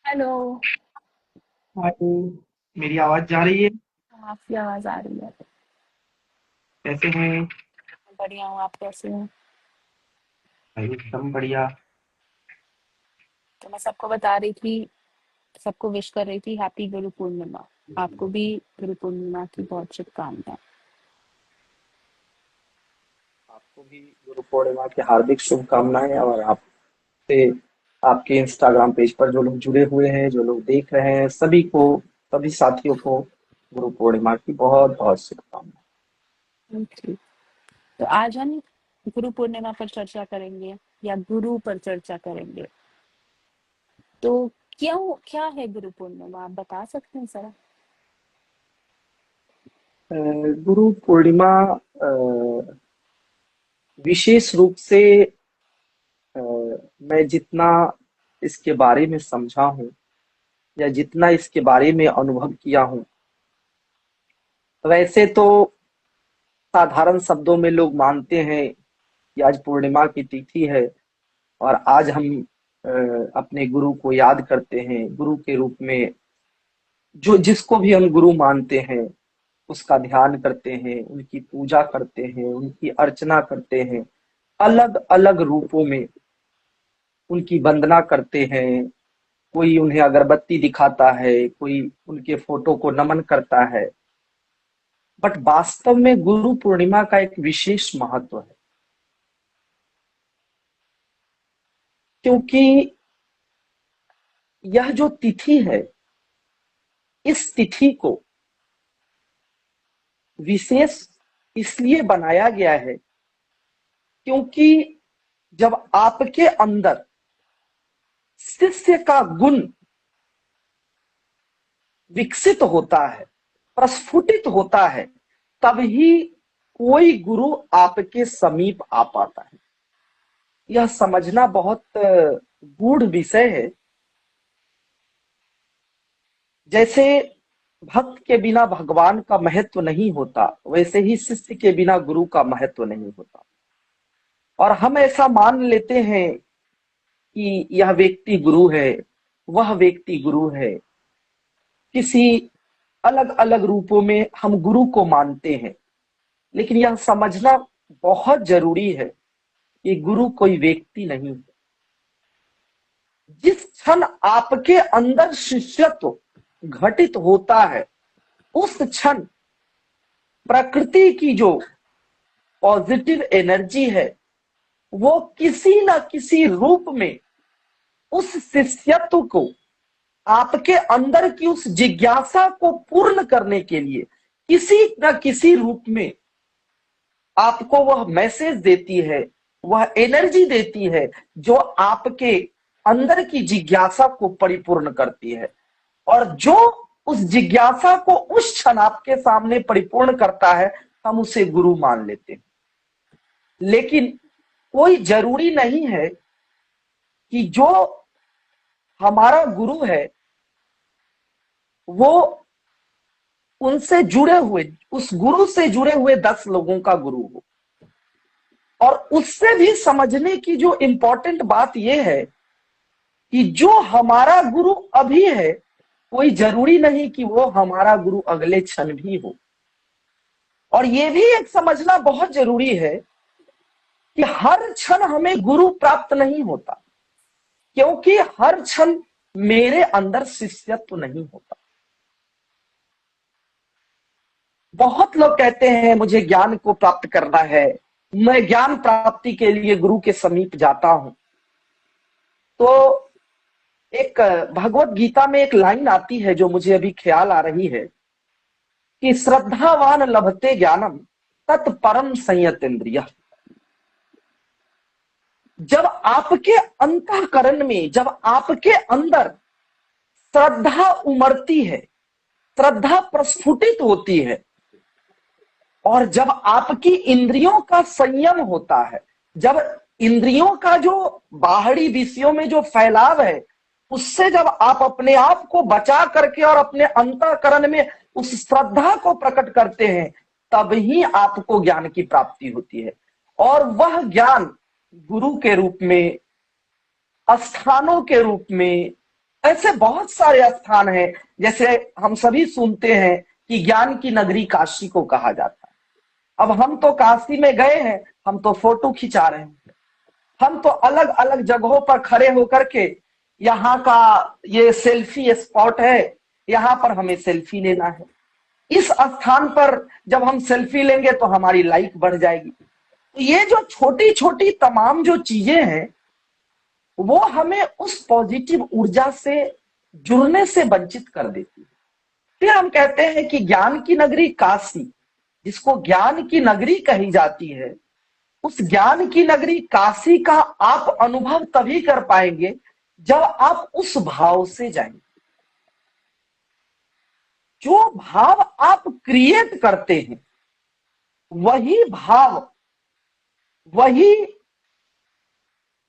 Hello. हाय। मेरी आवाज जा रही है? आपकी आवाज आ रही है। कैसे हैं? बढ़िया हूँ, आप कैसे हैं? भाई एकदम बढ़िया। तो मैं सबको बता रही थी, सबको विश कर रही थी हैप्पी गुरु पूर्णिमा। आपको भी गुरु पूर्णिमा की बहुत शुभकामनाएं। आपको भी गुरु पूर्णिमा की हार्दिक शुभकामनाएं। और आपसे, आपके इंस्टाग्राम पेज पर जो लोग जुड़े हुए हैं, जो लोग देख रहे हैं, सभी को, सभी साथियों को गुरु पूर्णिमा की बहुत बहुत शुभकामनाएं। ठीक। तो आज हम गुरु पूर्णिमा पर चर्चा करेंगे या गुरु पर चर्चा करेंगे। तो क्यों, क्या है गुरु पूर्णिमा, आप बता सकते हैं जरा? गुरु पूर्णिमा विशेष रूप से अ, मैं जितना इसके बारे में समझा हूँ या जितना इसके बारे में अनुभव किया हूँ, वैसे तो साधारण शब्दों में लोग मानते हैं कि आज पूर्णिमा की तिथि है और आज हम अ, अपने गुरु को याद करते हैं गुरु के रूप में। जो जिसको भी हम गुरु मानते हैं उसका ध्यान करते हैं, उनकी पूजा करते हैं, उनकी अर्चना करते हैं, अलग अलग रूपों में उनकी वंदना करते हैं। कोई उन्हें अगरबत्ती दिखाता है, कोई उनके फोटो को नमन करता है। बट वास्तव में गुरु पूर्णिमा का एक विशेष महत्व है, क्योंकि यह जो तिथि है, इस तिथि को विशेष इसलिए बनाया गया है क्योंकि जब आपके अंदर शिष्य का गुण विकसित होता है, प्रस्फुटित होता है, तभी कोई गुरु आपके समीप आ पाता है। यह समझना बहुत गूढ़ विषय है। जैसे भक्त के बिना भगवान का महत्व नहीं होता, वैसे ही शिष्य के बिना गुरु का महत्व नहीं होता। और हम ऐसा मान लेते हैं कि यह व्यक्ति गुरु है, वह व्यक्ति गुरु है। किसी अलग अलग रूपों में हम गुरु को मानते हैं, लेकिन यह समझना बहुत जरूरी है कि गुरु कोई व्यक्ति नहीं है। जिस क्षण आपके अंदर शिष्यत्व घटित होता है, उस क्षण प्रकृति की जो पॉजिटिव एनर्जी है, वो किसी न किसी रूप में उस शिष्यत्व को, आपके अंदर की उस जिज्ञासा को पूर्ण करने के लिए किसी न किसी रूप में आपको वह मैसेज देती है, वह एनर्जी देती है, जो आपके अंदर की जिज्ञासा को परिपूर्ण करती है। और जो उस जिज्ञासा को उस क्षण आपके सामने परिपूर्ण करता है, हम उसे गुरु मान लेते हैं। लेकिन कोई जरूरी नहीं है कि जो हमारा गुरु है वो उनसे जुड़े हुए, उस गुरु से जुड़े हुए 10 लोगों का गुरु हो। और उससे भी समझने की जो इंपॉर्टेंट बात यह है कि जो हमारा गुरु अभी है, कोई जरूरी नहीं कि वो हमारा गुरु अगले क्षण भी हो। और ये भी एक समझना बहुत जरूरी है कि हर क्षण हमें गुरु प्राप्त नहीं होता, क्योंकि हर क्षण मेरे अंदर शिष्यत्व नहीं होता। बहुत लोग कहते हैं मुझे ज्ञान को प्राप्त करना है, मैं ज्ञान प्राप्ति के लिए गुरु के समीप जाता हूं। तो एक भगवत गीता में एक लाइन आती है जो मुझे अभी ख्याल आ रही है कि श्रद्धावान लभते ज्ञानम तत्परम संयतेन्द्रिय। जब आपके अंतःकरण में, जब आपके अंदर श्रद्धा उमड़ती है, श्रद्धा प्रस्फुटित होती है, और जब आपकी इंद्रियों का संयम होता है, जब इंद्रियों का जो बाहरी विषयों में जो फैलाव है, उससे जब आप अपने आप को बचा करके और अपने अंतःकरण में उस श्रद्धा को प्रकट करते हैं, तभी आपको ज्ञान की प्राप्ति होती है। और वह ज्ञान गुरु के रूप में, स्थानों के रूप में, ऐसे बहुत सारे स्थान हैं, जैसे हम सभी सुनते हैं कि ज्ञान की नगरी काशी को कहा जाता है। अब हम तो काशी में गए हैं, हम तो फोटो खिंचा रहे हैं, हम तो अलग अलग जगहों पर खड़े होकर के यहाँ का ये सेल्फी स्पॉट है, यहाँ पर हमें सेल्फी लेना है, इस स्थान पर जब हम सेल्फी लेंगे तो हमारी लाइक बढ़ जाएगी। तो ये जो छोटी छोटी तमाम जो चीजें हैं, वो हमें उस पॉजिटिव ऊर्जा से जुड़ने से वंचित कर देती है। फिर हम कहते हैं कि ज्ञान की नगरी काशी, जिसको ज्ञान की नगरी कही जाती है, उस ज्ञान की नगरी काशी का आप अनुभव तभी कर पाएंगे जब आप उस भाव से जाएंगे। जो भाव आप क्रिएट करते हैं, वही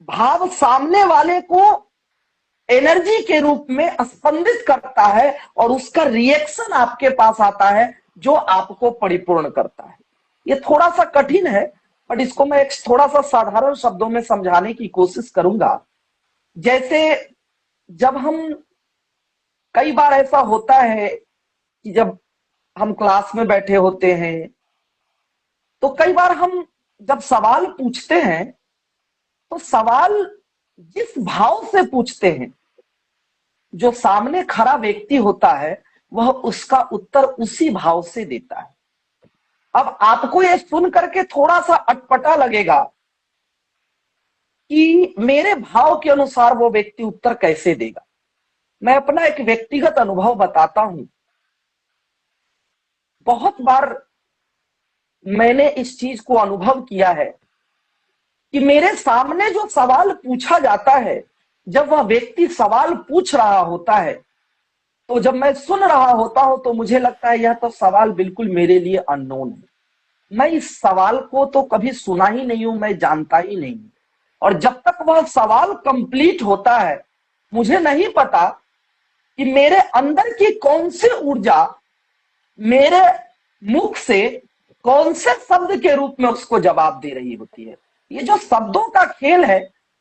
भाव सामने वाले को एनर्जी के रूप में स्पंदित करता है और उसका रिएक्शन आपके पास आता है जो आपको परिपूर्ण करता है। ये थोड़ा सा कठिन है, बट इसको मैं एक थोड़ा सा साधारण शब्दों में समझाने की कोशिश करूंगा। जैसे जब हम, कई बार ऐसा होता है कि जब हम क्लास में बैठे होते हैं तो कई बार हम जब सवाल पूछते हैं तो सवाल जिस भाव से पूछते हैं, जो सामने खड़ा व्यक्ति होता है वह उसका उत्तर उसी भाव से देता है। अब आपको यह सुन करके थोड़ा सा अटपटा लगेगा कि मेरे भाव के अनुसार वो व्यक्ति उत्तर कैसे देगा। मैं अपना एक व्यक्तिगत अनुभव बताता हूं। बहुत बार मैंने इस चीज को अनुभव किया है कि मेरे सामने जो सवाल पूछा जाता है, जब वह व्यक्ति सवाल पूछ रहा होता है तो जब मैं सुन रहा होता हूं तो मुझे लगता है यह तो सवाल बिल्कुल मेरे लिए अननोन है, मैं इस सवाल को तो कभी सुना ही नहीं हूं, मैं जानता ही नहीं। और जब तक वह सवाल कंप्लीट होता है, मुझे नहीं पता कि मेरे अंदर की कौन सी ऊर्जा मेरे मुख से कौन से शब्द के रूप में उसको जवाब दे रही होती है। ये जो शब्दों का खेल है,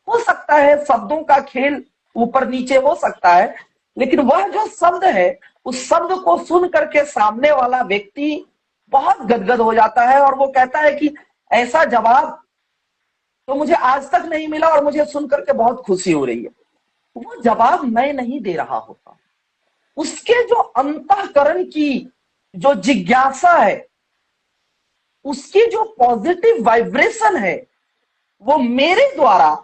हो सकता है शब्दों का खेल ऊपर नीचे हो सकता है, लेकिन वह जो शब्द है, उस शब्द को सुन करके सामने वाला व्यक्ति बहुत गदगद हो जाता है और वो कहता है कि ऐसा जवाब तो मुझे आज तक नहीं मिला और मुझे सुन करके बहुत खुशी हो रही है। वो जवाब मैं नहीं दे रहा होता, उसके जो अंतःकरण की जो जिज्ञासा है, उसकी जो पॉजिटिव वाइब्रेशन है, वो मेरे द्वारा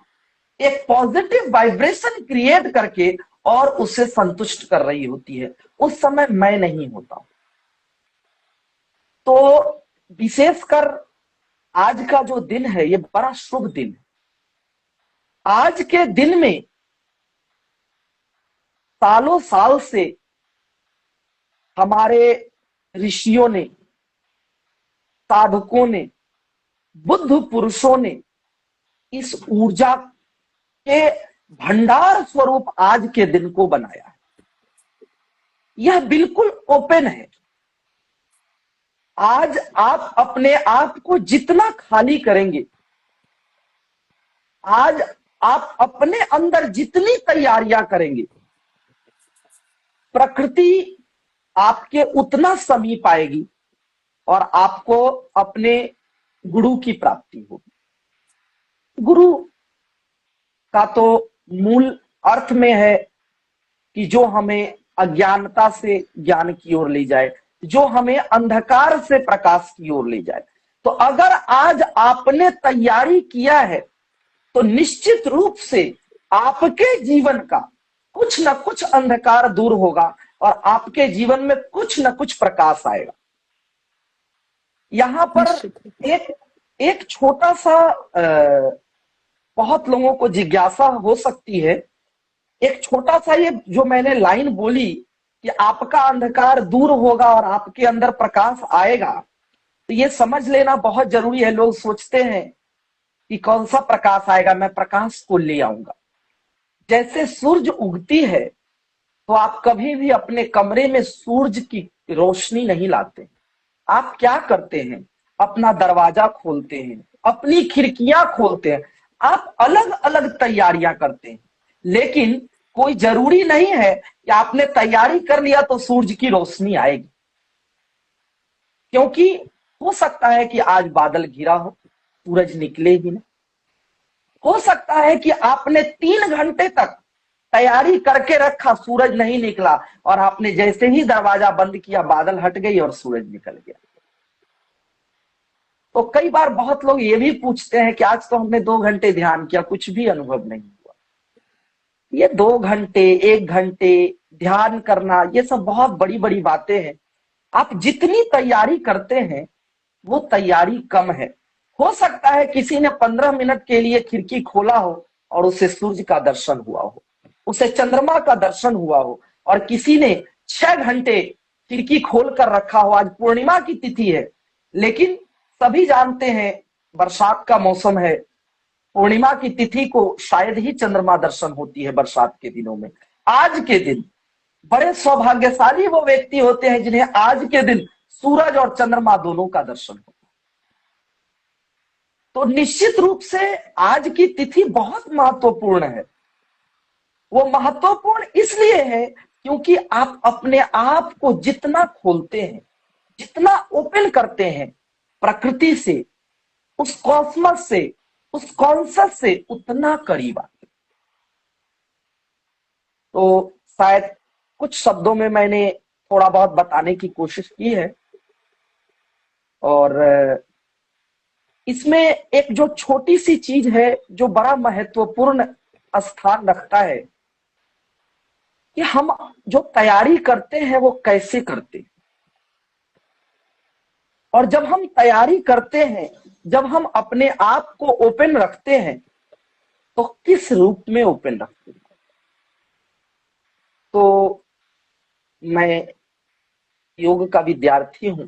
एक पॉजिटिव वाइब्रेशन क्रिएट करके और उसे संतुष्ट कर रही होती है। उस समय मैं नहीं होता। तो विशेषकर आज का जो दिन है, ये बड़ा शुभ दिन है। आज के दिन में सालों साल से हमारे ऋषियों ने, साधकों ने, बुद्ध पुरुषों ने इस ऊर्जा के भंडार स्वरूप आज के दिन को बनाया है। यह बिल्कुल ओपन है। आज आप अपने आप को जितना खाली करेंगे, आज आप अपने अंदर जितनी तैयारियां करेंगे, प्रकृति आपके उतना समीप आएगी और आपको अपने गुरु की प्राप्ति होगी। गुरु का तो मूल अर्थ में है कि जो हमें अज्ञानता से ज्ञान की ओर ले जाए, जो हमें अंधकार से प्रकाश की ओर ले जाए। तो अगर आज आपने तैयारी किया है तो निश्चित रूप से आपके जीवन का कुछ न कुछ अंधकार दूर होगा और आपके जीवन में कुछ न कुछ प्रकाश आएगा। यहां पर एक छोटा सा बहुत लोगों को जिज्ञासा हो सकती है, एक छोटा सा ये जो मैंने लाइन बोली कि आपका अंधकार दूर होगा और आपके अंदर प्रकाश आएगा, तो ये समझ लेना बहुत जरूरी है। लोग सोचते हैं कि कौन सा प्रकाश आएगा, मैं प्रकाश को ले आऊंगा। जैसे सूरज उगती है तो आप कभी भी अपने कमरे में सूरज की रोशनी नहीं लाते। आप क्या करते हैं? अपना दरवाजा खोलते हैं, अपनी खिड़कियां खोलते हैं, आप अलग अलग तैयारियां करते हैं। लेकिन कोई जरूरी नहीं है कि आपने तैयारी कर लिया तो सूरज की रोशनी आएगी, क्योंकि हो सकता है कि आज बादल घिरा हो, सूरज निकले ही नहीं। हो सकता है कि आपने 3 घंटे तक तैयारी करके रखा, सूरज नहीं निकला, और आपने जैसे ही दरवाजा बंद किया बादल हट गई और सूरज निकल गया। तो कई बार बहुत लोग ये भी पूछते हैं कि आज तो हमने 2 घंटे ध्यान किया, कुछ भी अनुभव नहीं हुआ। ये 2 घंटे 1 घंटे ध्यान करना, ये सब बहुत बड़ी बड़ी बातें हैं। आप जितनी तैयारी करते हैं वो तैयारी कम है। हो सकता है किसी ने 15 मिनट के लिए खिड़की खोला हो और उसे सूर्य का दर्शन हुआ हो, उसे चंद्रमा का दर्शन हुआ हो, और किसी ने 6 घंटे खिड़की खोल कर रखा हो। आज पूर्णिमा की तिथि है, लेकिन सभी जानते हैं बरसात का मौसम है, पूर्णिमा की तिथि को शायद ही चंद्रमा दर्शन होती है बरसात के दिनों में। आज के दिन बड़े सौभाग्यशाली वो व्यक्ति होते हैं जिन्हें आज के दिन सूरज और चंद्रमा दोनों का दर्शन होता है। तो निश्चित रूप से आज की तिथि बहुत महत्वपूर्ण है। वो महत्वपूर्ण इसलिए है क्योंकि आप अपने आप को जितना खोलते हैं, जितना ओपन करते हैं प्रकृति से, उस कॉस्मस से, उस कॉन्सेप्ट से, उतना करीब आते। तो शायद कुछ शब्दों में मैंने थोड़ा बहुत बताने की कोशिश की है, और इसमें एक जो छोटी सी चीज है जो बड़ा महत्वपूर्ण स्थान रखता है कि हम जो तैयारी करते हैं वो कैसे करते हैं। और जब हम तैयारी करते हैं, जब हम अपने आप को ओपन रखते हैं, तो किस रूप में ओपन रखते हैं। तो मैं योग का विद्यार्थी हूं।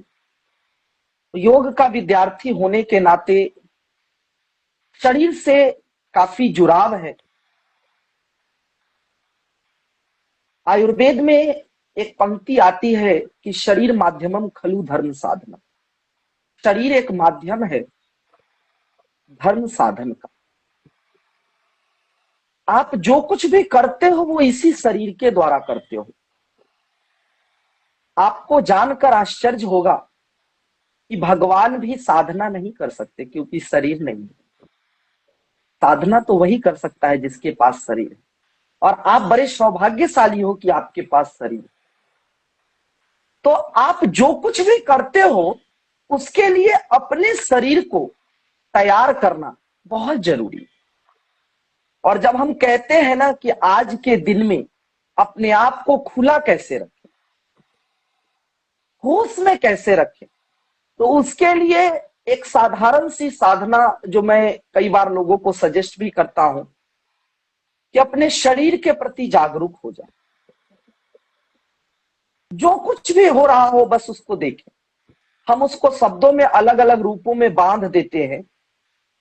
योग का विद्यार्थी होने के नाते शरीर से काफी जुड़ाव है। आयुर्वेद में एक पंक्ति आती है कि शरीर माध्यमम खलु धर्म साधना। शरीर एक माध्यम है धर्म साधन का। आप जो कुछ भी करते हो वो इसी शरीर के द्वारा करते हो। आपको जानकर आश्चर्य होगा कि भगवान भी साधना नहीं कर सकते क्योंकि शरीर नहीं है। साधना तो वही कर सकता है जिसके पास शरीर है, और आप बड़े सौभाग्यशाली हो कि आपके पास शरीर है। तो आप जो कुछ भी करते हो उसके लिए अपने शरीर को तैयार करना बहुत जरूरी है। और जब हम कहते हैं ना कि आज के दिन में अपने आप को खुला कैसे रखें, होश में कैसे रखें, तो उसके लिए एक साधारण सी साधना जो मैं कई बार लोगों को सजेस्ट भी करता हूं कि अपने शरीर के प्रति जागरूक हो जाए। जो कुछ भी हो रहा हो बस उसको देखें। हम उसको शब्दों में अलग अलग रूपों में बांध देते हैं।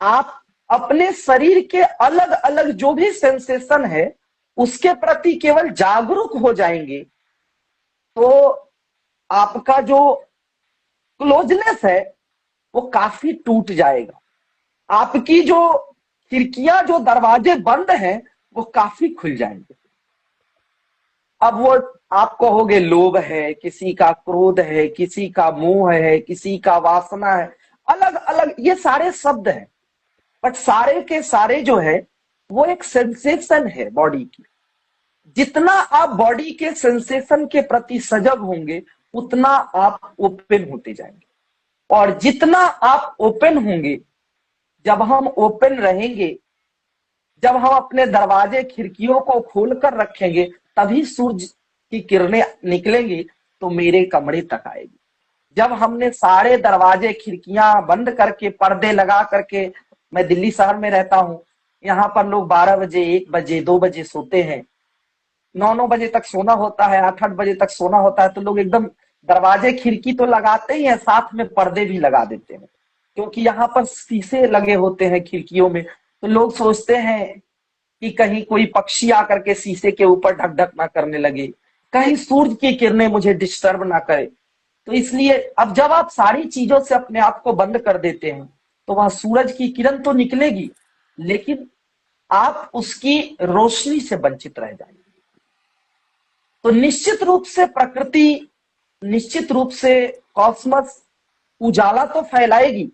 आप अपने शरीर के अलग अलग जो भी सेंसेशन है उसके प्रति केवल जागरूक हो जाएंगे तो आपका जो क्लोजनेस है वो काफी टूट जाएगा। आपकी जो खिड़कियां, जो दरवाजे बंद हैं वो काफी खुल जाएंगे। अब वो आप कहोगे लोभ है, किसी का क्रोध है, किसी का मोह है, किसी का वासना है, अलग अलग ये सारे शब्द हैं, बट सारे के सारे जो है वो एक सेंसेशन है बॉडी की। जितना आप बॉडी के सेंसेशन के प्रति सजग होंगे उतना आप ओपन होते जाएंगे, और जितना आप ओपन होंगे, जब हम ओपन रहेंगे, जब हम अपने दरवाजे खिड़कियों को खोलकर रखेंगे, तभी सूरज की किरणें निकलेंगी तो मेरे कमरे तक आएगी। जब हमने सारे दरवाजे खिड़कियां बंद करके, पर्दे लगा करके, मैं दिल्ली शहर में रहता हूं, यहाँ पर लोग 12 बजे 1 बजे 2 बजे सोते हैं, 9 बजे तक सोना होता है, 8 बजे तक सोना होता है, तो लोग एकदम दरवाजे खिड़की तो लगाते ही हैं, साथ में पर्दे भी लगा देते हैं, क्योंकि यहाँ पर शीशे लगे होते हैं खिड़कियों में। तो लोग सोचते हैं कि कहीं कोई पक्षी आकर के शीशे के ऊपर ढक ढक ना करने लगे, कहीं सूरज की किरणें मुझे डिस्टर्ब ना करे। तो इसलिए अब जब आप सारी चीजों से अपने आप को बंद कर देते हैं तो वहां सूरज की किरण तो निकलेगी, लेकिन आप उसकी रोशनी से वंचित रह जाएंगे। तो निश्चित रूप से प्रकृति, निश्चित रूप से कॉस्मस उजाला तो फैलाएगी,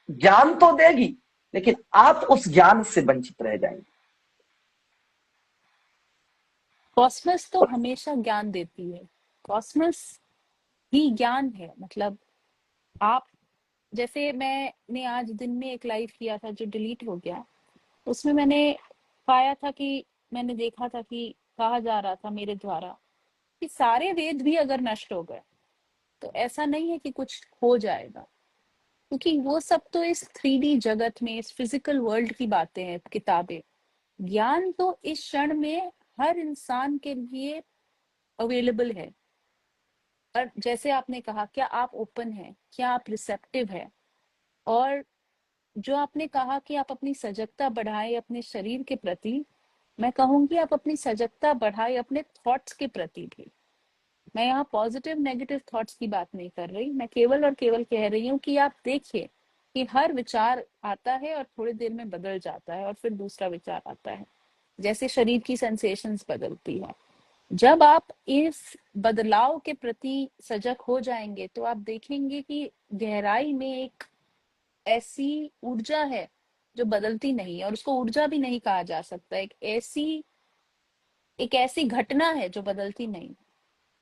ज्ञान तो देगी, लेकिन आप उस ज्ञान से वंचित रह जाएंगे। कॉस्मस तो हमेशा ज्ञान देती है, कॉस्मस ही ज्ञान है। मतलब आप, जैसे मैंने आज दिन में एक लाइव किया था जो डिलीट हो गया, उसमें मैंने पाया था कि, मैंने देखा था कि कहा जा रहा था मेरे द्वारा कि सारे वेद भी अगर नष्ट हो गए तो ऐसा नहीं है कि कुछ हो जाएगा, क्योंकि वो सब तो इस 3D जगत में, इस फिजिकल वर्ल्ड की बातें हैं, किताबें। ज्ञान तो इस क्षण में हर इंसान के लिए अवेलेबल है। और जैसे आपने कहा, क्या आप ओपन हैं, क्या आप रिसेप्टिव है? और जो आपने कहा कि आप अपनी सजगता बढ़ाएं अपने शरीर के प्रति, मैं कहूंगी आप अपनी सजगता बढ़ाएं अपने थॉट्स के प्रति भी। मैं यहाँ पॉजिटिव नेगेटिव थॉट्स की बात नहीं कर रही, मैं केवल और केवल कह रही हूँ कि आप देखिए कि हर विचार आता है और थोड़ी देर में बदल जाता है और फिर दूसरा विचार आता है, जैसे शरीर की सेंसेशंस बदलती है। जब आप इस बदलाव के प्रति सजग हो जाएंगे तो आप देखेंगे कि गहराई में एक ऐसी ऊर्जा है जो बदलती नहीं है, और उसको ऊर्जा भी नहीं कहा जा सकता। एक ऐसी घटना है जो बदलती नहीं,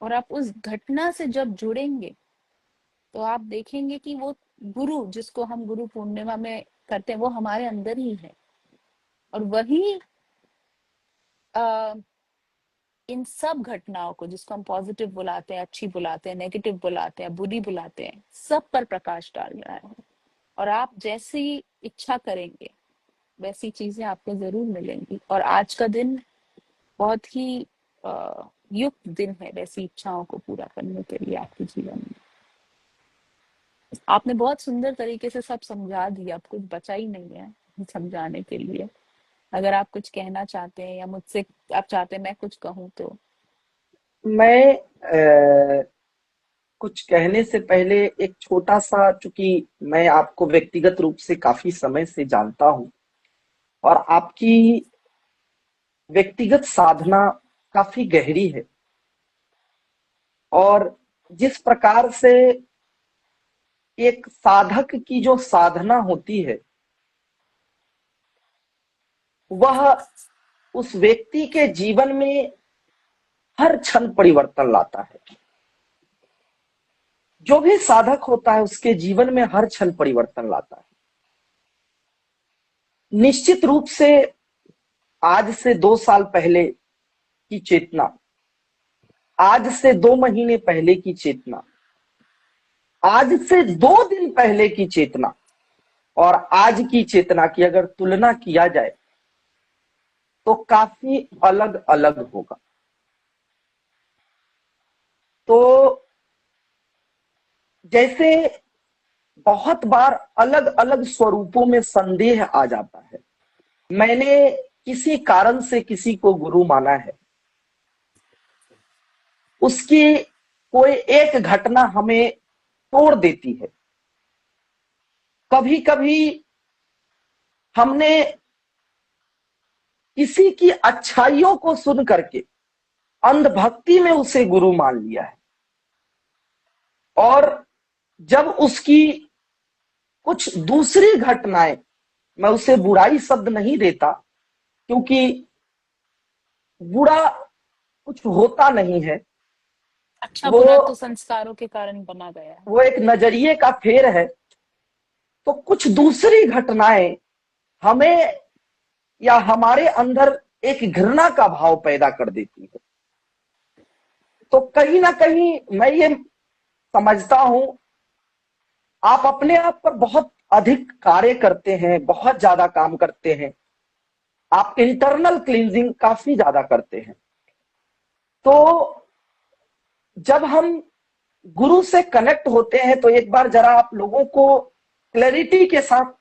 और आप उस घटना से जब जुड़ेंगे तो आप देखेंगे कि वो गुरु, जिसको हम गुरु पूर्णिमा में करते हैं, वो हमारे अंदर ही है। और वही आ, इन सब घटनाओं को, जिसको हम पॉजिटिव बुलाते हैं, अच्छी बुलाते हैं, नेगेटिव बुलाते हैं, बुरी बुलाते हैं, सब पर प्रकाश डाल रहा है। और आप जैसी इच्छा करेंगे वैसी चीजें आपको जरूर मिलेंगी। और आज का दिन बहुत ही युक्त दिन है वैसी इच्छाओं को पूरा करने के लिए आपके जीवन में। आपने बहुत सुंदर तरीके से सब समझा दिया, अब कुछ बचा ही नहीं है समझाने के लिए। अगर आप कुछ कहना चाहते हैं या मुझसे आप चाहते हैं मैं कुछ कहूँ तो। मैं कुछ कहने से पहले एक छोटा सा, चूंकि मैं आपको व्यक्तिगत रूप से काफी समय से जानता हूं और आपकी व्यक्तिगत साधना काफी गहरी है, और जिस प्रकार से एक साधक की जो साधना होती है वह उस व्यक्ति के जीवन में हर क्षण परिवर्तन लाता है। जो भी साधक होता है उसके जीवन में हर क्षण परिवर्तन लाता है। निश्चित रूप से आज से 2 साल पहले की चेतना, आज से 2 महीने पहले की चेतना, आज से 2 दिन पहले की चेतना और आज की चेतना की अगर तुलना किया जाए तो काफी अलग अलग होगा। तो जैसे बहुत बार अलग अलग स्वरूपों में संदेह आ जाता है। मैंने किसी कारण से किसी को गुरु माना है, उसकी कोई एक घटना हमें तोड़ देती है। कभी कभी हमने किसी की अच्छाइयों को सुन करके अंधभक्ति में उसे गुरु मान लिया है, और जब उसकी कुछ दूसरी घटनाएं, मैं उसे बुराई शब्द नहीं देता क्योंकि बुरा कुछ होता नहीं है, अच्छा वो बुरा तो संस्कारों के कारण बना गया है। वो एक नजरिए का फेर है। तो कुछ दूसरी घटनाएं हमें या हमारे अंदर एक घृणा का भाव पैदा कर देती है। तो कहीं ना कहीं मैं ये समझता हूं, आप अपने आप पर बहुत अधिक कार्य करते हैं, बहुत ज्यादा काम करते हैं, आप इंटरनल क्लींजिंग काफी ज्यादा करते हैं। तो जब हम गुरु से कनेक्ट होते हैं तो एक बार जरा आप लोगों को क्लैरिटी के साथ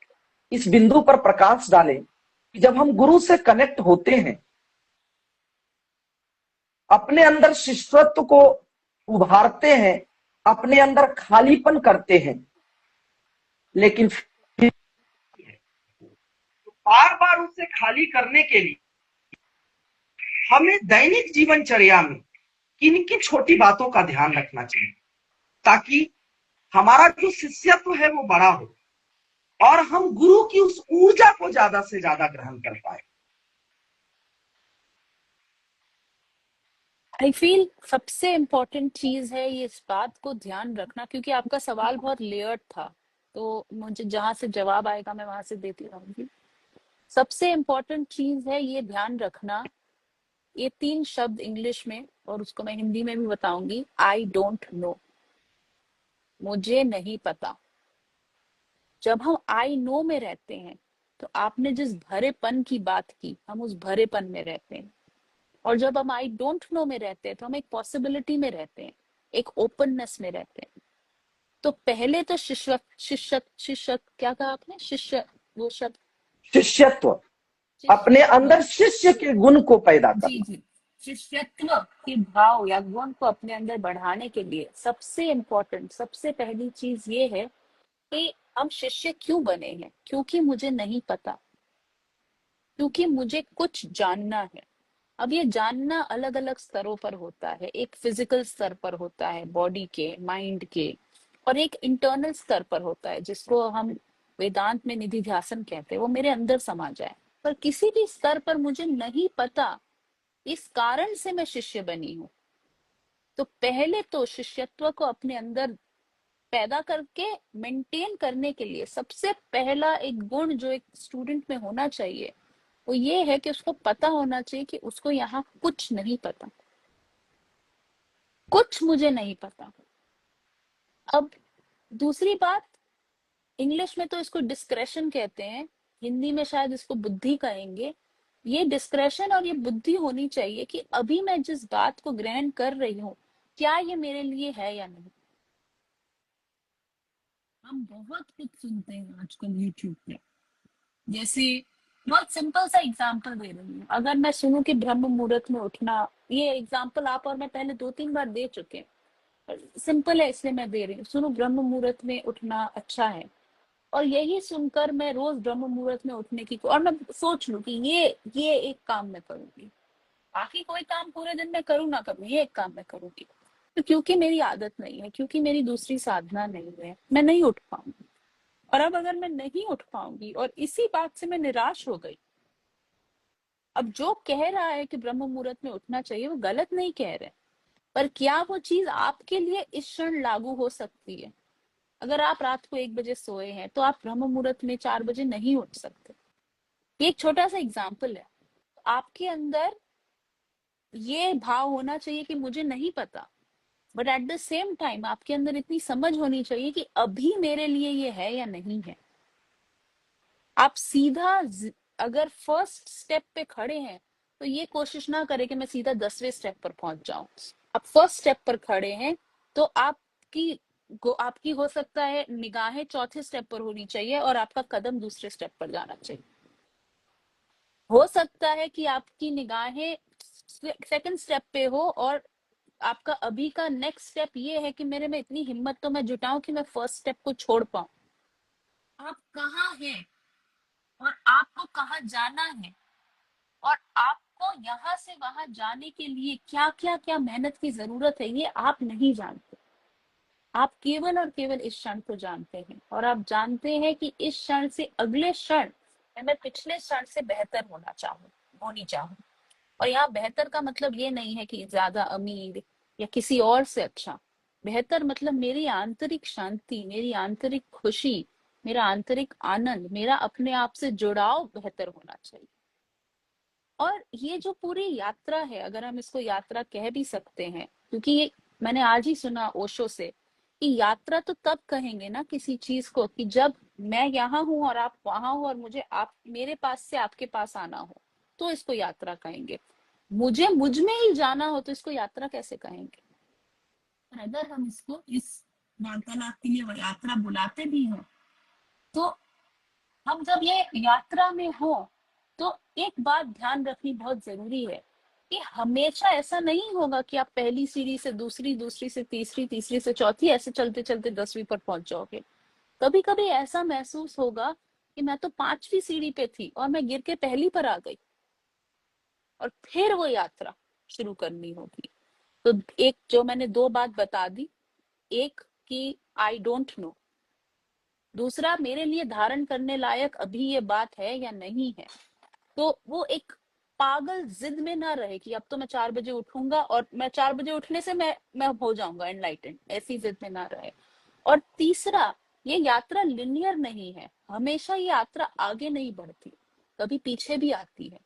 इस बिंदु पर प्रकाश डालें कि जब हम गुरु से कनेक्ट होते हैं, अपने अंदर शिष्यत्व को उभारते हैं, अपने अंदर खालीपन करते हैं, लेकिन बार बार उसे खाली करने के लिए हमें दैनिक जीवनचर्या में किन किन छोटी बातों का ध्यान रखना चाहिए ताकि हमारा जो शिष्यत्व है वो बड़ा हो और हम गुरु की उस ऊर्जा को ज्यादा से ज्यादा ग्रहण कर पाए। आई फील सबसे इम्पोर्टेंट चीज है ये इस बात को ध्यान रखना, क्योंकि आपका सवाल बहुत लेयर्ड था, तो मुझे जहां से जवाब आएगा मैं वहां से देती रहूंगी। सबसे इम्पोर्टेंट चीज है ये ध्यान रखना, ये 3 शब्द इंग्लिश में और उसको मैं हिंदी में भी बताऊंगी, आई डोंट नो, मुझे नहीं पता। जब हम आई नो में रहते हैं तो आपने जिस भरेपन की बात की, हम उस भरेपन में रहते हैं। और जब हम आई डोंट नो में रहते हैं तो हम एक पॉसिबिलिटी में रहते हैं, एक ओपननेस में रहते हैं। तो पहले तो शिष्य क्या कहा आपने, शिष्य, वो शब्द, शिष्यत्व, अपने शिष्यत्व। अंदर शिष्य के गुण को पैदा जी करना। जी, शिष्यत्व के भाव या गुण को अपने अंदर बढ़ाने के लिए सबसे इम्पोर्टेंट, सबसे पहली चीज ये है कि हम शिष्य क्यों बने हैं, क्योंकि मुझे नहीं पता, क्योंकि मुझे कुछ जानना है। अब ये जानना अलग अलग स्तरों पर होता है, एक फिजिकल स्तर पर होता है, बॉडी के, माइंड के, और एक इंटरनल स्तर पर होता है जिसको हम वेदांत में निधि ध्यासन कहते हैं, वो मेरे अंदर समा जाए। पर किसी भी स्तर पर मुझे नहीं पता, इस कारण से मैं शिष्य बनी हूँ। तो पहले तो शिष्यत्व को अपने अंदर पैदा करके मेंटेन करने के लिए सबसे पहला एक गुण जो एक स्टूडेंट में होना चाहिए वो ये है कि उसको पता होना चाहिए कि उसको यहाँ कुछ नहीं पता, कुछ मुझे नहीं पता। अब दूसरी बात, इंग्लिश में तो इसको डिस्क्रेशन कहते हैं, हिंदी में शायद इसको बुद्धि कहेंगे। ये डिस्क्रेशन और ये बुद्धि होनी चाहिए कि अभी मैं जिस बात को ग्रहण कर रही हूँ क्या ये मेरे लिए है या नहीं। हम बहुत कुछ सुनते हैं आजकल यूट्यूब पे, जैसे बहुत सिंपल सा एग्जांपल दे रही हूँ, अगर मैं सुनूं कि ब्रह्म मुहूर्त में उठना, ये एग्जांपल आप और मैं पहले 2-3 बार दे चुके हैं, सिंपल है इसलिए मैं दे रही हूँ। सुनो, ब्रह्म मुहूर्त में उठना अच्छा है, और यही सुनकर मैं रोज ब्रह्म मुहूर्त में उठने की, और मैं सोच लूं कि ये एक काम मैं करूंगी, बाकी कोई काम पूरे दिन में करूँ ना करूँ, ये एक काम मैं करूंगी। तो क्योंकि मेरी आदत नहीं है, क्योंकि मेरी दूसरी साधना नहीं है, मैं नहीं उठ पाऊंगी। और अब अगर मैं नहीं उठ पाऊंगी और इसी बात से मैं निराश हो गई, अब जो कह रहा है कि ब्रह्म मुहूर्त में उठना चाहिए वो गलत नहीं कह रहे, पर क्या वो चीज आपके लिए इस क्षण लागू हो सकती है? अगर आप रात को 1 बजे सोए हैं तो आप ब्रह्म मुहूर्त में 4 बजे नहीं उठ सकते। ये एक छोटा सा एग्जाम्पल है। आपके अंदर ये भाव होना चाहिए कि मुझे नहीं पता, but at the same time आपके अंदर इतनी समझ होनी चाहिए कि अभी मेरे लिए ये है या नहीं है। आप सीधा अगर फर्स्ट स्टेप पे खड़े हैं तो ये कोशिश ना करें कि मैं सीधा 10वें स्टेप पर पहुंच जाऊं। आप फर्स्ट स्टेप पर खड़े हैं तो आपकी हो सकता है निगाहें चौथे स्टेप पर होनी चाहिए और आपका कदम दूसरे स्टेप पर जाना चाहिए। हो सकता है कि आपकी निगाहें सेकंड स्टेप पे हो और आपका अभी का नेक्स्ट स्टेप ये है कि मेरे में इतनी हिम्मत तो मैं जुटाऊं कि मैं फर्स्ट स्टेप को छोड़ पाऊं। आप कहाँ हैं और आपको कहाँ जाना है, और आपको यहाँ से वहां जाने के लिए क्या क्या क्या मेहनत की जरूरत है, ये आप नहीं जानते। आप केवल और केवल इस क्षण को जानते हैं, और आप जानते हैं कि इस क्षण से अगले क्षण मैं पिछले क्षण से बेहतर होनी चाहूँ। और यहाँ बेहतर का मतलब ये नहीं है कि ज्यादा अमीर या किसी और से अच्छा। बेहतर मतलब मेरी आंतरिक शांति, मेरी आंतरिक खुशी, मेरा आंतरिक आनंद, मेरा अपने आप से जुड़ाव बेहतर होना चाहिए। और ये जो पूरी यात्रा है, अगर हम इसको यात्रा कह भी सकते हैं, क्योंकि ये मैंने आज ही सुना ओशो से कि यात्रा तो तब कहेंगे ना किसी चीज को कि जब मैं यहाँ हूं और आप वहां हो और मुझे आप मेरे पास से आपके पास आना हो, तो इसको यात्रा कहेंगे। मुझे मुझ में ही जाना हो तो इसको यात्रा कैसे कहेंगे? और अगर हम इसको इस वार्तालाप के लिए यात्रा बुलाते भी हैं तो हम जब ये यात्रा में हो तो एक बात ध्यान रखनी बहुत जरूरी है कि हमेशा ऐसा नहीं होगा कि आप पहली सीढ़ी से दूसरी, दूसरी से तीसरी, तीसरी से चौथी, ऐसे चलते चलते 10वीं पर पहुंच जाओगे। कभी कभी ऐसा महसूस होगा कि मैं तो 5वीं सीढ़ी पे थी और मैं गिर के पहली पर आ गई, और फिर वो यात्रा शुरू करनी होगी। तो एक जो मैंने दो बात बता दी, एक कि आई डोंट नो, दूसरा मेरे लिए धारण करने लायक अभी ये बात है या नहीं है। तो वो एक पागल जिद में ना रहे कि अब तो मैं 4 बजे उठूंगा और मैं 4 बजे उठने से मैं हो जाऊंगा एनलाइटेंड, ऐसी जिद में ना रहे। और तीसरा, ये यात्रा लिनियर नहीं है, हमेशा ये यात्रा आगे नहीं बढ़ती, कभी पीछे भी आती है।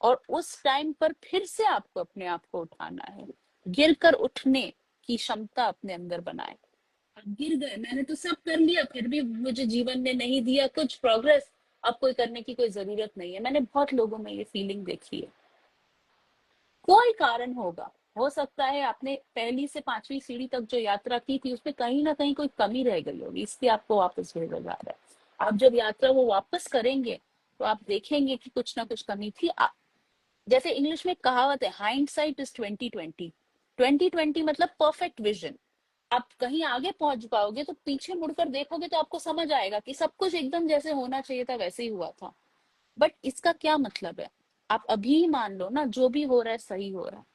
और उस टाइम पर फिर से आपको अपने आप को उठाना है, गिर कर उठने की क्षमता अपने अंदर बनाए। अब गिर गए, मैंने तो सब कर लिया, फिर भी मुझे जीवन ने नहीं दिया कुछ प्रोग्रेस, अब कोई करने की कोई जरूरत नहीं है। मैंने बहुत लोगों में ये फीलिंग देखी है। कोई कारण होगा, हो सकता है आपने पहली से 5वीं सीढ़ी तक जो यात्रा की थी उसमें कहीं ना कहीं कोई कमी रह गई होगी, इसलिए आपको वापस भेजा जा रहा है। आप जब यात्रा वो वापस करेंगे तो आप देखेंगे कि कुछ ना कुछ कमी थी। जैसे इंग्लिश में कहावत है, हाइंडसाइट इज 2020। 2020 मतलब परफेक्ट विजन। आप कहीं आगे पहुंच पाओगे तो पीछे मुड़कर देखोगे तो आपको समझ आएगा कि सब कुछ एकदम जैसे होना चाहिए था वैसे ही हुआ था। बट इसका क्या मतलब है? आप अभी ही मान लो ना, जो भी हो रहा है सही हो रहा है।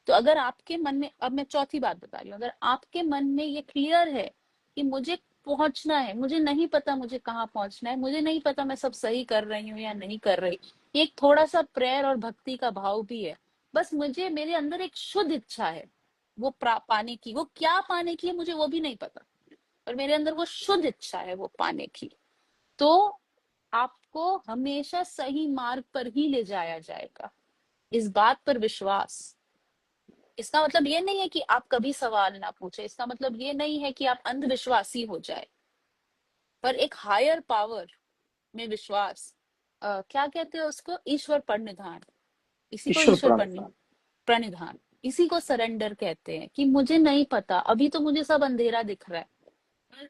तो अगर आपके मन में, अब मैं चौथी बात बता रही हूँ, अगर आपके मन में ये क्लियर है कि मुझे पहुंचना है, मुझे नहीं पता मुझे कहाँ पहुंचना है, मुझे नहीं पता मैं सब सही कर रही हूँ या नहीं कर रही, एक थोड़ा सा प्रेयर और भक्ति का भाव भी है, बस मुझे मेरे अंदर एक शुद्ध इच्छा है वो पाने की, वो क्या पाने की है मुझे वो भी नहीं पता, पर मेरे अंदर वो शुद्ध इच्छा है वो पाने की, तो आपको हमेशा सही मार्ग पर ही ले जाया जाएगा। इस बात पर विश्वास। इसका मतलब ये नहीं है कि आप कभी सवाल ना पूछे, इसका मतलब ये नहीं है कि आप अंधविश्वासी हो जाए, पर एक हायर पावर में विश्वास। क्या कहते हैं उसको, ईश्वर प्रणिधान, इसी को ईश्वर ईश्वर प्रणिधान। प्रणिधान, इसी को सरेंडर कहते हैं कि मुझे नहीं पता, अभी तो मुझे सब अंधेरा दिख रहा है। पर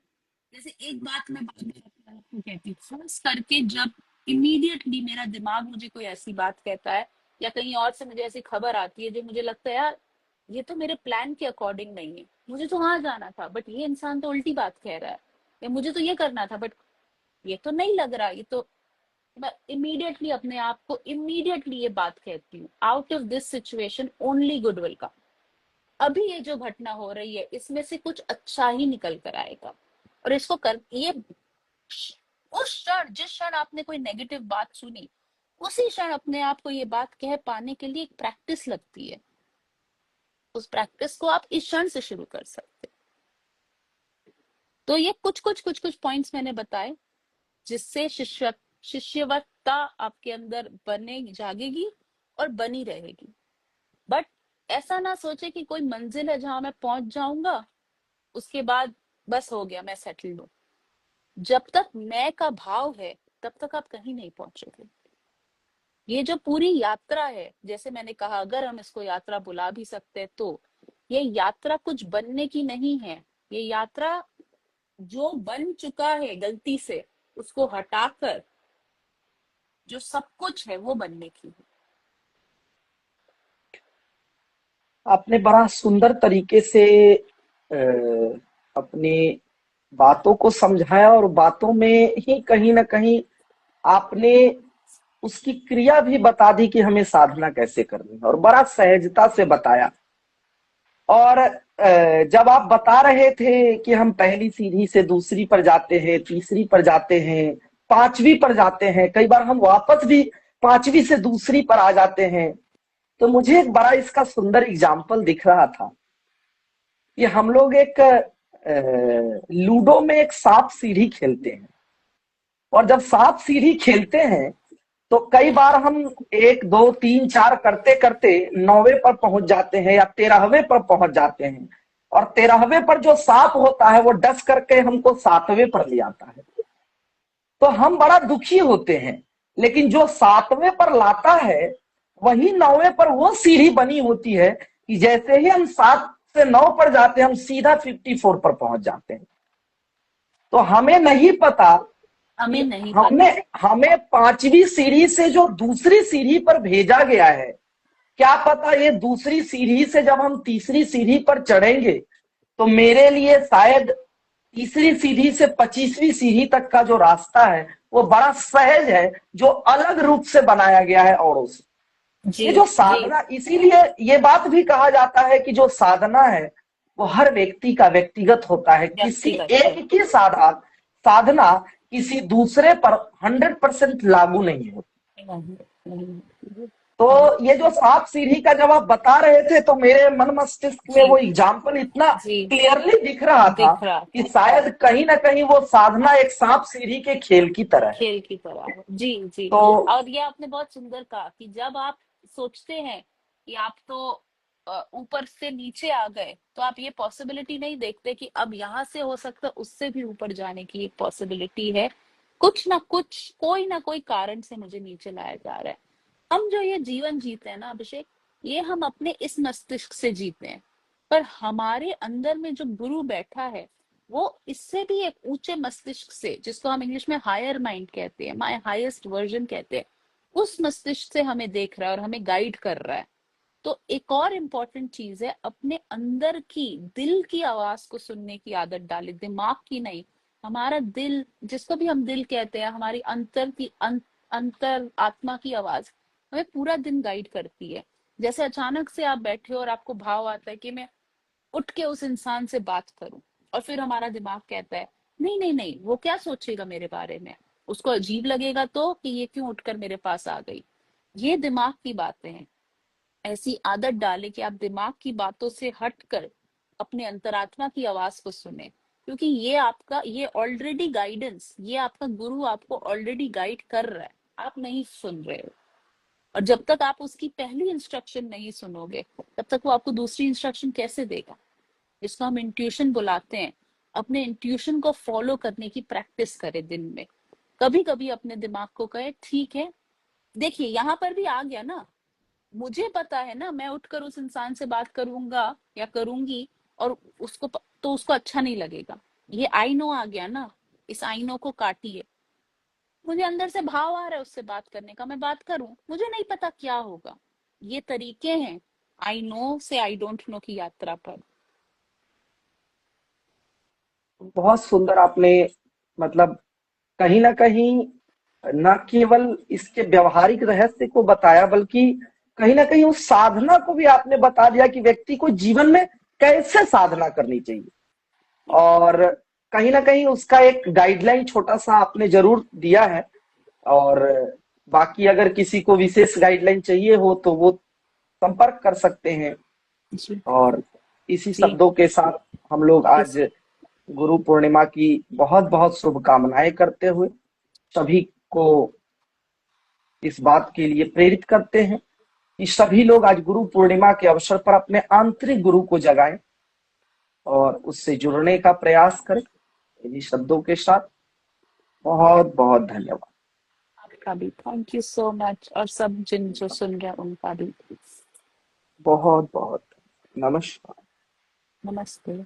जैसे एक बात मैं बार बार अपने आप को कहती हूँ, खास करके जब इमीडिएटली मेरा दिमाग मुझे कोई ऐसी बात कहता है या कहीं और से मुझे ऐसी खबर आती है जो मुझे लगता है यार ये तो मेरे प्लान के अकॉर्डिंग नहीं है, मुझे तो वहां जाना था बट ये इंसान तो उल्टी बात कह रहा है, या मुझे तो ये करना था बट ये तो नहीं लग रहा, ये तो, मैं इमीडिएटली अपने आप को इमीडिएटली ये बात कहती हूँ, out of this situation only good will का। अभी ये जो घटना हो रही है इसमें से कुछ अच्छा ही निकल कर आएगा। और इसको कर ये उस क्षण, जिस क्षण आपने कोई नेगेटिव बात सुनी, उसी क्षण अपने आप को ये बात कह पाने के लिए एक प्रैक्टिस लगती है। उस प्रैक्टिस को आप इस क्षण से शुरू कर सकते। तो ये कुछ पॉइंट्स मैंने बताए जिससे शिष्यवत्ता आपके अंदर बने जागेगी और बनी रहेगी। बट ऐसा ना सोचे कि कोई मंजिल है जहां मैं पहुंच जाऊंगा उसके बाद बस हो गया मैं सेटल हूं। जब तक मैं का भाव है तब तक आप कहीं नहीं पहुंचोगे। ये जो पूरी यात्रा है, जैसे मैंने कहा, अगर हम इसको यात्रा बुला भी सकते हैं तो ये यात्रा कुछ बनने की नहीं है। ये यात्रा जो बन चुका है गलती से उसको हटाकर जो सब कुछ है वो बनने की है। आपने बड़ा सुंदर तरीके से अपनी बातों को समझाया और बातों में ही कहीं ना कहीं आपने उसकी क्रिया भी बता दी कि हमें साधना कैसे करनी है और बड़ा सहजता से बताया। और जब आप बता रहे थे कि हम पहली सीढ़ी से दूसरी पर जाते हैं, तीसरी पर जाते हैं, पांचवी पर जाते हैं, कई बार हम वापस भी पांचवी से दूसरी पर आ जाते हैं, तो मुझे एक बड़ा इसका सुंदर एग्जाम्पल दिख रहा था कि हम लोग एक लूडो में एक सांप सीढ़ी खेलते हैं, और जब सांप सीढ़ी खेलते हैं तो कई बार हम 1 2 3 4 करते करते 9वें पर पहुंच जाते हैं या 13वें पर पहुंच जाते हैं, और 13वें पर जो सांप होता है वो डस करके हमको 7वें पर ले आता है, तो हम बड़ा दुखी होते हैं। लेकिन जो 7वें पर लाता है वही 9वें पर वो सीढ़ी बनी होती है कि जैसे ही हम 7 से 9 पर जाते हैं हम सीधा 54 पर पहुंच जाते हैं। तो हमें नहीं पता हमें कि नहीं हमने पता। हमें पांचवी सीढ़ी से जो दूसरी सीढ़ी पर भेजा गया है, क्या पता ये दूसरी सीढ़ी से जब हम तीसरी सीढ़ी पर चढ़ेंगे तो मेरे लिए शायद तीसरी सीढ़ी से 25वीं सीढ़ी तक का जो रास्ता है वो बड़ा सहज है, जो अलग रूप से बनाया गया है औरों से। जी ये जो जी। साधना, इसीलिए ये बात भी कहा जाता है कि जो साधना है वो हर व्यक्ति का व्यक्तिगत होता है। किसी व्यक्तिगत है। एक की साधना किसी दूसरे पर 100% लागू नहीं होती। नहीं नहीं। तो ये जो सांप सीढ़ी का जब आप बता रहे थे तो मेरे मन मस्तिष्क में जी वो एग्जाम्पल इतना जी। क्लियरली दिख रहा था दिख रहा कि था। शायद कहीं ना कहीं वो साधना एक सांप सीढ़ी के खेल की तरह है। खेल की तरह हो। जी जी। तो और ये आपने बहुत सुंदर कहा कि जब आप सोचते हैं कि आप तो ऊपर से नीचे आ गए, तो आप ये पॉसिबिलिटी नहीं देखते कि अब यहाँ से हो सकता है उससे भी ऊपर जाने की एक पॉसिबिलिटी है। कुछ ना कुछ, कोई ना कोई कारण से मुझे नीचे लाया जा रहा है। हम जो ये जीवन जीते हैं ना अभिषेक, ये हम अपने इस मस्तिष्क से जीते हैं, पर हमारे अंदर में जो गुरु बैठा है वो इससे भी एक ऊंचे मस्तिष्क से, जिसको हम इंग्लिश में हायर माइंड कहते हैं, माय हाईएस्ट वर्जन कहते हैं, उस मस्तिष्क से हमें देख रहा है और हमें गाइड कर रहा है। तो एक और इम्पोर्टेंट चीज है, अपने अंदर की दिल की आवाज को सुनने की आदत डाले, दिमाग की नहीं। हमारा दिल, जिसको भी हम दिल कहते हैं, हमारी अंतर की अंतर आत्मा की आवाज हमें पूरा दिन गाइड करती है। जैसे अचानक से आप बैठे हो और आपको भाव आता है कि मैं उठ के उस इंसान से बात करूं, और फिर हमारा दिमाग कहता है नहीं नहीं नहीं, वो क्या सोचेगा मेरे बारे में, उसको अजीब लगेगा तो कि ये क्यों उठकर मेरे पास आ गई। ये दिमाग की बातें हैं। ऐसी आदत डालें कि आप दिमाग की बातों से हटकर अपने अंतरात्मा की आवाज को सुने, क्योंकि ये आपका, ये ऑलरेडी गाइडेंस, ये आपका गुरु आपको ऑलरेडी गाइड कर रहा है, आप नहीं सुन रहे हो। और जब तक आप उसकी पहली इंस्ट्रक्शन नहीं सुनोगे, तब तक वो आपको दूसरी इंस्ट्रक्शन कैसे देगा। जिसको हम इंट्यूशन बुलाते हैं। अपने इंट्यूशन को फॉलो करने की प्रैक्टिस करें दिन में। कभी कभी अपने दिमाग को कहे ठीक है, देखिए यहाँ पर भी आ गया ना, मुझे पता है ना, मैं उठकर उस इंसान से बात करूंगा या करूंगी और तो उसको अच्छा नहीं लगेगा। ये आई नो आ गया ना, इस आई नो को काटिए। मुझे अंदर से भाव आ रहा है उससे बात करने का, मैं बात करूं, मुझे नहीं पता क्या होगा। ये तरीके हैं आई नो से आई डोंट नो की यात्रा पर। बहुत सुंदर आपने, मतलब कहीं ना कहीं न केवल इसके व्यवहारिक रहस्य को बताया, बल्कि कहीं ना कहीं उस साधना को भी आपने बता दिया कि व्यक्ति को जीवन में कैसे साधना करनी चाहिए। और कहीं ना कहीं उसका एक गाइडलाइन छोटा सा आपने जरूर दिया है। और बाकी अगर किसी को विशेष गाइडलाइन चाहिए हो तो वो संपर्क कर सकते हैं। जी और इसी जी। शब्दों के साथ हम लोग आज इस गुरु पूर्णिमा की बहुत बहुत शुभकामनाएं करते हुए सभी को इस बात के लिए प्रेरित करते हैं कि सभी लोग आज गुरु पूर्णिमा के अवसर पर अपने आंतरिक गुरु को जगाएं और उससे जुड़ने का प्रयास करें। इन्हीं शब्दों के साथ बहुत बहुत धन्यवाद। आपका भी थैंक यू सो मच, और सब जिन जो सुन रहे हैं उनका भी बहुत बहुत नमस्कार। नमस्ते।